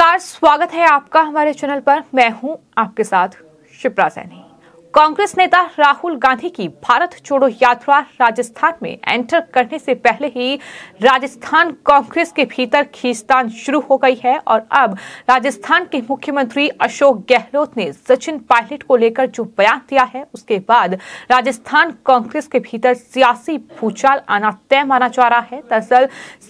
नमस्कार, स्वागत है आपका हमारे चैनल पर। मैं हूं आपके साथ शिप्रा सैनी। कांग्रेस नेता राहुल गांधी की भारत छोड़ो यात्रा राजस्थान में एंटर करने से पहले ही राजस्थान कांग्रेस के भीतर खींचतान शुरू हो गई है और अब राजस्थान के मुख्यमंत्री अशोक गहलोत ने सचिन पायलट को लेकर जो बयान दिया है, उसके बाद राजस्थान कांग्रेस के भीतर सियासी भूचाल आना तय माना जा रहा है। दरअसल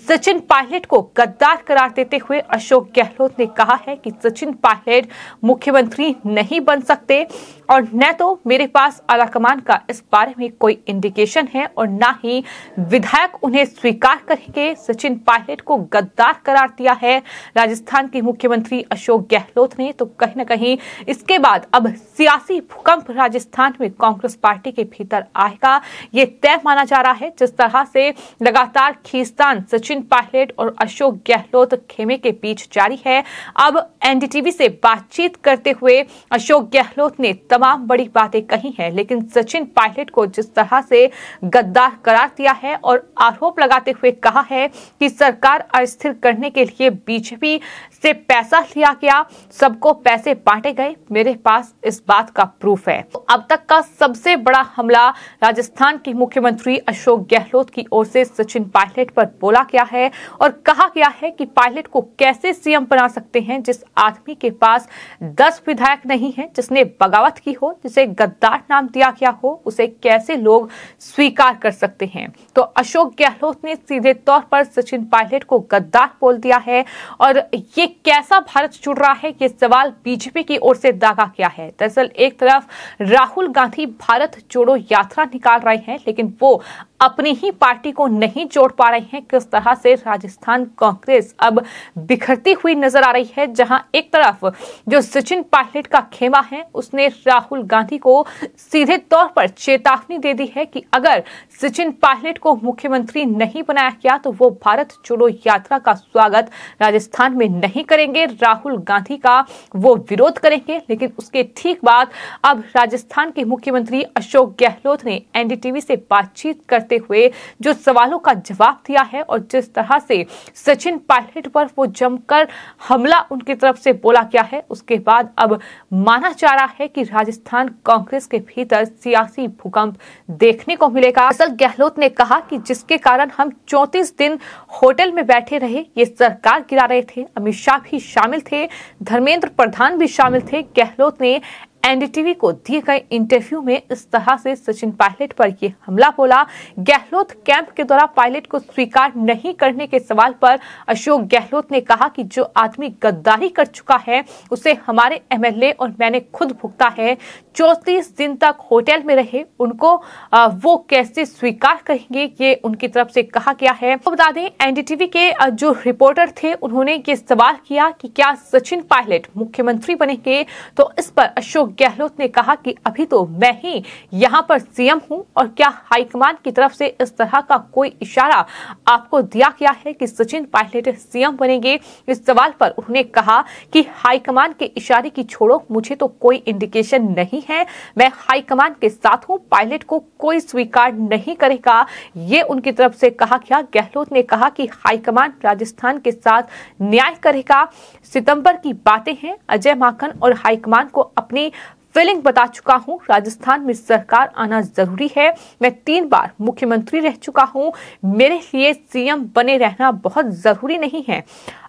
सचिन पायलट को गद्दार करार देते हुए अशोक गहलोत ने कहा है कि सचिन पायलट मुख्यमंत्री नहीं बन सकते और न तो मेरे पास आलाकमान का इस बारे में कोई इंडिकेशन है और ना ही विधायक उन्हें स्वीकार करेंगे। सचिन पायलट को गद्दार करार दिया है राजस्थान के मुख्यमंत्री अशोक गहलोत ने। तो कहीं न कहीं इसके बाद अब सियासी भूकंप राजस्थान में कांग्रेस पार्टी के भीतर आएगा, ये तय माना जा रहा है। जिस तरह से लगातार खींचतान सचिन पायलट और अशोक गहलोत खेमे के बीच जारी है, अब एनडीटीवी से बातचीत करते हुए अशोक गहलोत ने तमाम बड़ी बातें कही हैं, लेकिन सचिन पायलट को जिस तरह से गद्दार करार दिया है और आरोप लगाते हुए कहा है कि सरकार अस्थिर करने के लिए बीजेपी से पैसा लिया गया, सबको पैसे बांटे गए, मेरे पास इस बात का प्रूफ है। तो अब तक का सबसे बड़ा हमला राजस्थान के मुख्यमंत्री अशोक गहलोत की ओर से सचिन पायलट पर बोला गया है और कहा गया है कि पायलट को कैसे सीएम बना सकते हैं जिस आदमी के पास 10 विधायक नहीं है, जिसने बगावत की हो, जिसे गद्दार नाम दिया गया हो, उसे कैसे लोग स्वीकार कर सकते हैं। तो अशोक गहलोत ने सीधे तौर पर सचिन पायलट को गद्दार बोल दिया है और ये कैसा भारत जुड़ रहा है, ये सवाल बीजेपी की ओर से दागा गया है। दरअसल एक तरफ राहुल गांधी भारत जोड़ो यात्रा निकाल रहे हैं, लेकिन वो अपनी ही पार्टी को नहीं जोड़ पा रहे हैं। किस तरह से राजस्थान कांग्रेस अब बिखरती हुई नजर आ रही है, जहां एक तरफ जो सचिन पायलट का खेमा है उसने राहुल गांधी को सीधे तौर पर चेतावनी दे दी है कि अगर सचिन पायलट को मुख्यमंत्री नहीं बनाया गया तो वो भारत जोड़ो यात्रा का स्वागत राजस्थान में नहीं करेंगे, राहुल गांधी का वो विरोध करेंगे। लेकिन उसके ठीक बाद अब राजस्थान के मुख्यमंत्री अशोक गहलोत ने एनडीटीवी से बातचीत करते हुए जो सवालों का जवाब दिया है और जिस तरह से सचिन पायलट पर वो जमकर हमला उनकी तरफ से बोला गया है, उसके बाद अब माना जा रहा है कि राजस्थान कांग्रेस के भीतर सियासी भूकंप देखने को मिलेगा। असल गहलोत ने कहा कि जिसके कारण हम 34 दिन होटल में बैठे रहे, ये सरकार गिरा रहे थे, अमित शाह भी शामिल थे, धर्मेंद्र प्रधान भी शामिल थे। गहलोत ने एनडीटीवी को दिए गए इंटरव्यू में इस तरह से सचिन पायलट पर यह हमला बोला। गहलोत कैंप के दौरान पायलट को स्वीकार नहीं करने के सवाल पर अशोक गहलोत ने कहा कि जो आदमी गद्दारी कर चुका है उसे हमारे एमएलए और मैंने खुद भुगता है, 34 दिन तक होटल में रहे, उनको वो कैसे स्वीकार करेंगे, ये उनकी तरफ से कहा गया है। तो बता दें एनडीटीवी के जो रिपोर्टर थे उन्होंने ये सवाल किया कि क्या सचिन पायलट मुख्यमंत्री बनेंगे, तो इस पर अशोक गहलोत ने कहा कि अभी तो मैं ही यहां पर सीएम हूं और क्या हाईकमान की तरफ से इस तरह का कोई इशारा आपको दिया गया है कि सचिन पायलट सीएम बनेंगे। इस सवाल पर उन्होंने कहा कि हाईकमान के इशारे की छोड़ो, मुझे तो कोई इंडिकेशन नहीं है, मैं हाईकमान के साथ हूं, पायलट को कोई स्वीकार नहीं करेगा, ये उनकी तरफ से कहा गया। गहलोत ने कहा कि हाईकमान राजस्थान के साथ न्याय करेगा, सितंबर की बातें हैं, अजय माकन और हाईकमान को अपनी फीलिंग बता चुका हूं, राजस्थान में सरकार आना जरूरी है, मैं 3 बार मुख्यमंत्री रह चुका हूं, मेरे लिए सीएम बने रहना बहुत जरूरी नहीं है,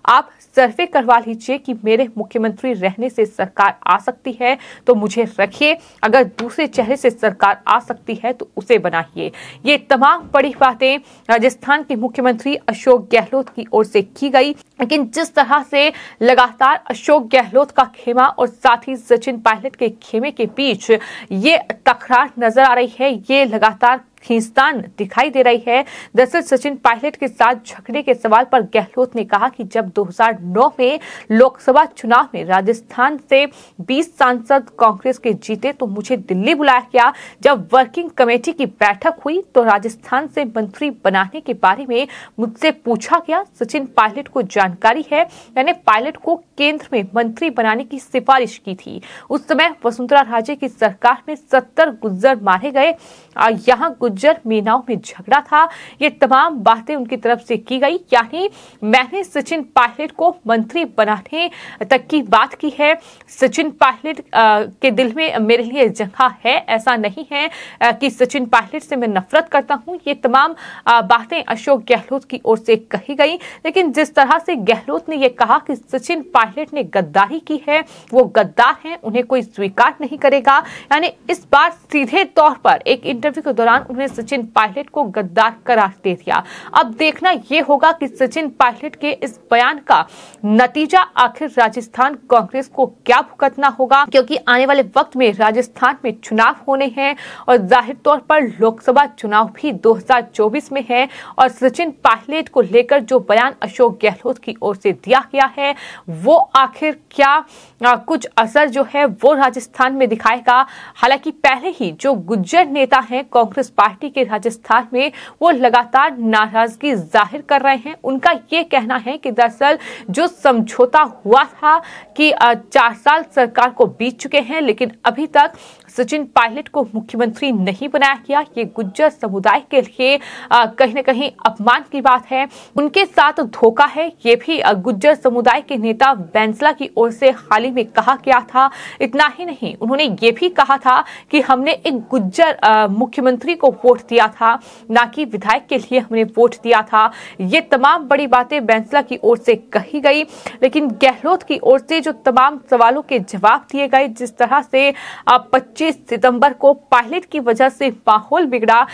आप सर्वे करवा लीजिए कि मेरे मुख्यमंत्री रहने से सरकार आ सकती है तो मुझे रखिए, अगर दूसरे चेहरे से सरकार आ सकती है तो उसे बनाइए। ये तमाम बड़ी बातें राजस्थान के मुख्यमंत्री अशोक गहलोत की ओर से की गई। लेकिन जिस तरह से लगातार अशोक गहलोत का खेमा और साथ ही सचिन पायलट के खेमे के बीच ये तकरार नजर आ रही है, ये लगातार खींचतान दिखाई दे रही है। दरअसल सचिन पायलट के साथ झगड़े के सवाल पर गहलोत ने कहा कि जब 2009 में लोकसभा चुनाव में राजस्थान से 20 सांसद कांग्रेस के जीते तो मुझे दिल्ली बुलाया गया, जब वर्किंग कमेटी की बैठक हुई तो राजस्थान से मंत्री बनाने के बारे में मुझसे पूछा गया। सचिन पायलट को जानकारी है, मैंने पायलट को केंद्र में मंत्री बनाने की सिफारिश की थी। उस समय वसुंधरा राजे की सरकार में 70 गुज्जर मारे गए, यहाँ गुज्जर मीनाओं में झगड़ा था, ये तमाम बातें उनकी तरफ से की गई। यानी मैंने सचिन पायलट को मंत्री बनाने तक की बात की है, सचिन पायलट के दिल में मेरे लिए जगह है, ऐसा नहीं है कि सचिन पायलट से मैं नफरत करता हूं। ये तमाम बातें अशोक गहलोत की ओर से कही गई। लेकिन जिस तरह से गहलोत ने यह कहा कि सचिन पायलट ने गद्दारी की है, वो गद्दार हैं, उन्हें कोई स्वीकार नहीं करेगा, यानी इस बार सीधे तौर पर एक इंटरव्यू के दौरान उन्होंने सचिन पायलट को गद्दार करार दे दिया। अब देखना यह होगा कि सचिन पायलट के इस बयान का नतीजा आखिर राजस्थान कांग्रेस को क्या भुगतना होगा, क्योंकि आने वाले वक्त में राजस्थान में चुनाव होने हैं और जाहिर तौर पर लोकसभा चुनाव भी 2024 में है। और सचिन पायलट को लेकर जो बयान अशोक गहलोत की ओर से दिया गया है, वो आखिर क्या कुछ असर जो है वो राजस्थान में दिखाएगा। हालांकि पहले ही जो गुज्जर नेता हैं कांग्रेस पार्टी के राजस्थान में, वो लगातार नाराजगी जाहिर कर रहे हैं। उनका ये कहना है कि दरअसल जो समझौता हुआ था कि 4 साल सरकार को बीत चुके हैं, लेकिन अभी तक सचिन पायलट को मुख्यमंत्री नहीं बनाया गया। ये गुज्जर समुदाय के लिए कहीं न कहीं अपमान की बात है, उनके साथ धोखा है। ये भी गुज्जर समुदाय के नेता बैंसला की ओर से हाल ही में कहा गया था। इतना ही नहीं, उन्होंने ये भी कहा था कि हमने एक गुज्जर मुख्यमंत्री को वोट दिया था, ना कि विधायक के लिए हमने वोट दिया था। ये तमाम बड़ी बातें बैंसला की ओर से कही गई। लेकिन गहलोत की ओर से जो तमाम सवालों के जवाब दिए गए, जिस तरह से 25 सितंबर को पायलट की वजह से माहौल बिगड़ा,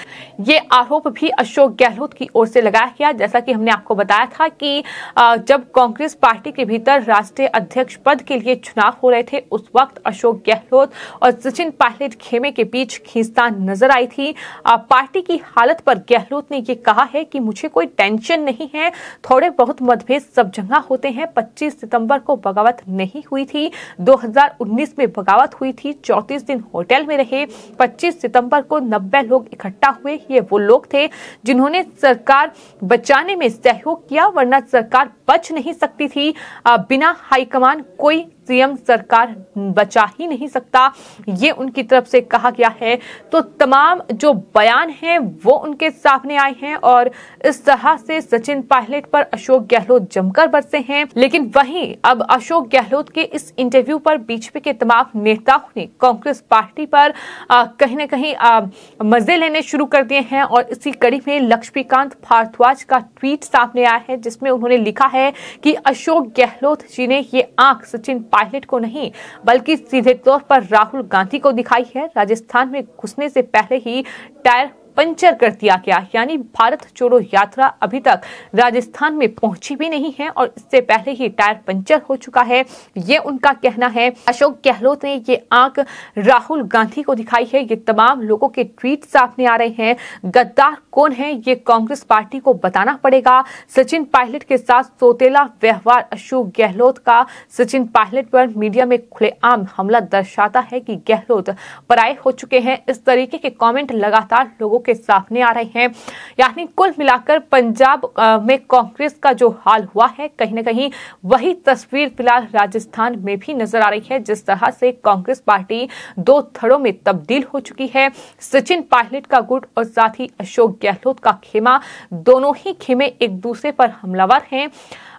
ये आरोप भी अशोक गहलोत की ओर से लगाया गया। जैसा कि हमने आपको बताया था कि जब कांग्रेस पार्टी के भीतर राष्ट्रीय अध्यक्ष पद के लिए चुनाव हो रहे थे, उस वक्त अशोक गहलोत और सचिन पायलट खेमे के बीच खींचतान नजर आई थी। पार्टी की हालत पर गहलोत ने ये कहा है कि मुझे कोई टेंशन नहीं है, थोड़े बहुत मतभेद सब जगह होते हैं। 25 सितंबर को बगावत नहीं हुई थी, 2019 में बगावत हुई थी, 34 दिन होटल में रहे। 25 सितंबर को 90 लोग इकट्ठा हुए। ये वो लोग थे जिन्होंने सरकार बचाने में सहयोग किया, वरना सरकार बच नहीं सकती थी। बिना हाईकमान कोई सीएम सरकार बचा ही नहीं सकता, ये उनकी तरफ से कहा गया है। तो तमाम जो बयान हैं वो उनके सामने आए हैं और इस तरह से सचिन पायलट पर अशोक गहलोत जमकर बरसे हैं। लेकिन वहीं अब अशोक गहलोत के इस इंटरव्यू पर बीजेपी के तमाम नेताओं ने कांग्रेस पार्टी पर कहीं न कहीं मजे लेने शुरू कर दिए हैं। और इसी कड़ी में लक्ष्मीकांत भारद्वाज का ट्वीट सामने आया है, जिसमें उन्होंने लिखा है कि अशोक गहलोत जी ने ये आंख सचिन पायलट को नहीं बल्कि सीधे तौर पर राहुल गांधी को दिखाई है। राजस्थान में घुसने से पहले ही टायर पंचर कर दिया गया, यानी भारत छोड़ो यात्रा अभी तक राजस्थान में पहुंची भी नहीं है और इससे पहले ही टायर पंचर हो चुका है, ये उनका कहना है। अशोक गहलोत ने ये आंख राहुल गांधी को दिखाई है। ये तमाम लोगों के ट्वीट सामने आ रहे हैं। गद्दार कौन है, ये कांग्रेस पार्टी को बताना पड़ेगा। सचिन पायलट के साथ सौतेला व्यवहार अशोक गहलोत का सचिन पायलट पर मीडिया में खुलेआम हमला दर्शाता है कि गहलोत पराये हो चुके हैं। इस तरीके के कमेंट लगातार लोगों के सामने आ रहे हैं। यानी कुल मिलाकर पंजाब में कांग्रेस का जो हाल हुआ है, कहीं न कहीं वही तस्वीर फिलहाल राजस्थान में भी नजर आ रही है। जिस तरह से कांग्रेस पार्टी 2 धड़ों में तब्दील हो चुकी है, सचिन पायलट का गुट और साथ ही अशोक गहलोत का खेमा, दोनों ही खेमे एक दूसरे पर हमलावर हैं।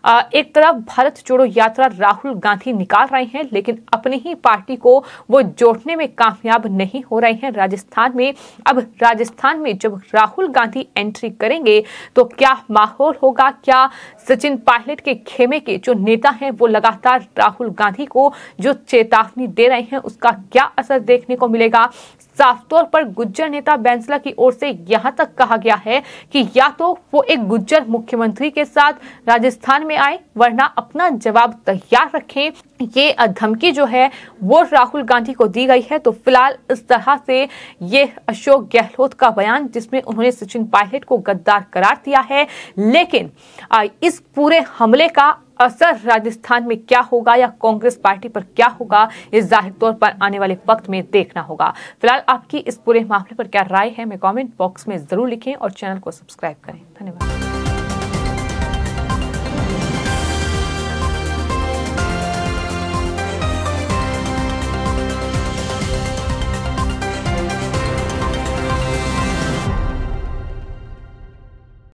एक तरफ भारत जोड़ो यात्रा राहुल गांधी निकाल रहे हैं, लेकिन अपनी ही पार्टी को वो जोड़ने में कामयाब नहीं हो रहे हैं राजस्थान में। अब राजस्थान में जब राहुल गांधी एंट्री करेंगे तो क्या माहौल होगा, क्या सचिन पायलट के खेमे के जो नेता हैं वो लगातार राहुल गांधी को जो चेतावनी दे रहे हैं, उसका क्या असर देखने को मिलेगा। साफ तौर पर गुज्जर नेता बैंसला की ओर से यहां तक कहा गया है कि या तो वो एक गुज्जर मुख्यमंत्री के साथ राजस्थान में आए, वरना अपना जवाब तैयार रखें। ये धमकी जो है वो राहुल गांधी को दी गई है। तो फिलहाल इस तरह से ये अशोक गहलोत का बयान, जिसमें उन्होंने सचिन पायलट को गद्दार करार दिया है। लेकिन इस पूरे हमले का असर राजस्थान में क्या होगा या कांग्रेस पार्टी पर क्या होगा, ये जाहिर तौर पर आने वाले वक्त में देखना होगा। फिलहाल आपकी इस पूरे मामले पर क्या राय है, मैं कमेंट बॉक्स में जरूर लिखें और चैनल को सब्सक्राइब करें। धन्यवाद।